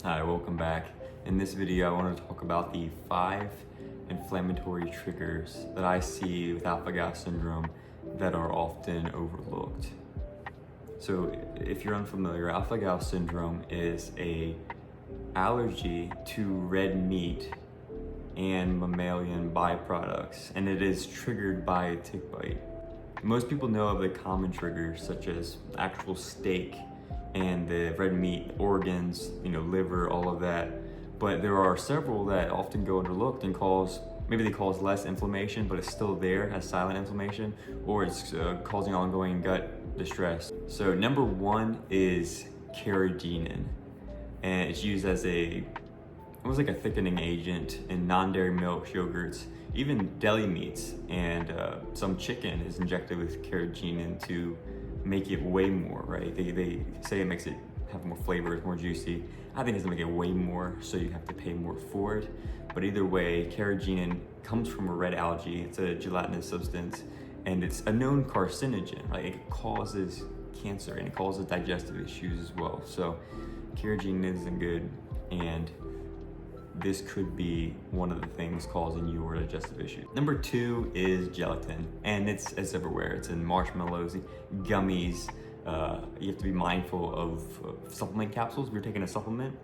Hi, welcome back. In this video, I want to talk about the 5 inflammatory triggers that I see with alpha-gal syndrome that are often overlooked. So if you're unfamiliar, alpha-gal syndrome is an allergy to red meat and mammalian byproducts, and it is triggered by a tick bite. Most people know of the common triggers such as actual steak and the red meat, organs, liver, all of that. But there are several that often go overlooked and maybe they cause less inflammation, but it's still there as silent inflammation, or it's causing ongoing gut distress. So number 1 is carrageenan, and it's used as almost like a thickening agent in non-dairy milks, yogurts, even deli meats, and some chicken is injected with carrageenan to make it way more, right? They say it makes it have more flavor, it's more juicy. I think it's gonna make it way more, so you have to pay more for it. But either way, carrageenan comes from a red algae. It's a gelatinous substance, and it's a known carcinogen. Like, it causes cancer and it causes digestive issues as well. So carrageenan isn't good, and this could be one of the things causing your digestive issues. Number 2 is gelatin, and it's everywhere. It's in marshmallows, gummies. You have to be mindful of supplement capsules. If you're taking a supplement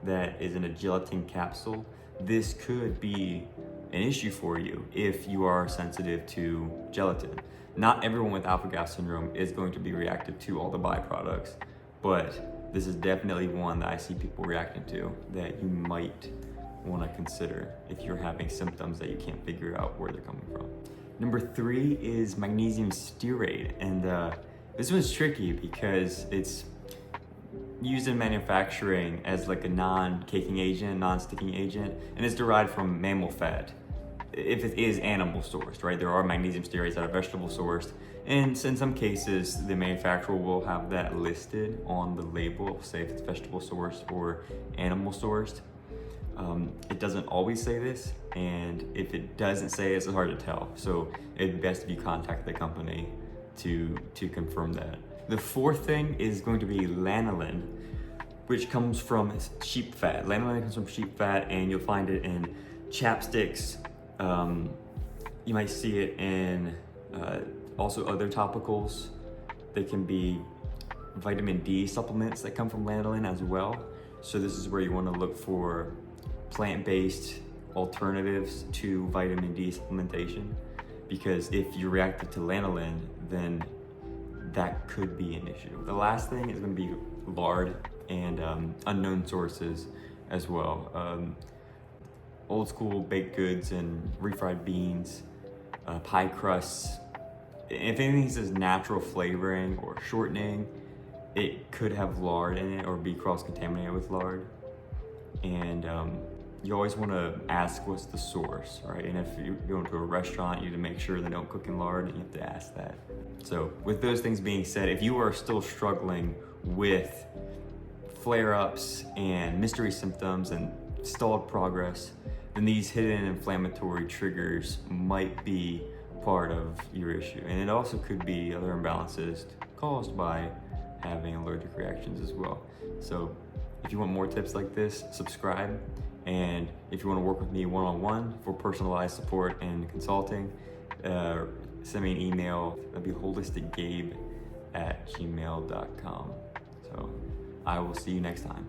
that is in a gelatin capsule, this could be an issue for you if you are sensitive to gelatin. Not everyone with alpha-gal syndrome is going to be reactive to all the byproducts, but this is definitely one that I see people reacting to that you might want to consider if you're having symptoms that you can't figure out where they're coming from. Number 3 is magnesium stearate, and this one's tricky because it's used in manufacturing as like a non-caking agent, non-sticking agent, and it's derived from mammal fat. If it is animal sourced, right? There are magnesium stearates that are vegetable sourced, and in some cases the manufacturer will have that listed on the label, say if it's vegetable sourced or animal sourced. It doesn't always say this, and if it doesn't say it, it's hard to tell. So it's best if you contact the company to confirm that. The 4th thing is going to be lanolin, which comes from sheep fat. Lanolin comes from sheep fat, and you'll find it in chapsticks. You might see it in also other topicals. There can be vitamin D supplements that come from lanolin as well. So this is where you want to look for plant-based alternatives to vitamin D supplementation, because if you're reactive to lanolin, then that could be an issue. The last thing is going to be lard and unknown sources as well. Old school baked goods and refried beans, pie crusts. If anything says natural flavoring or shortening, it could have lard in it or be cross-contaminated with lard. And you always want to ask what's the source, right? And if you're going to a restaurant, you need to make sure they don't cook in lard, and you have to ask that. So with those things being said, if you are still struggling with flare-ups and mystery symptoms and stalled progress, then these hidden inflammatory triggers might be part of your issue. And it also could be other imbalances caused by having allergic reactions as well. So if you want more tips like this, subscribe. And if you want to work with me one-on-one for personalized support and consulting, send me an email. That'd be holisticgabe@gmail.com. So I will see you next time.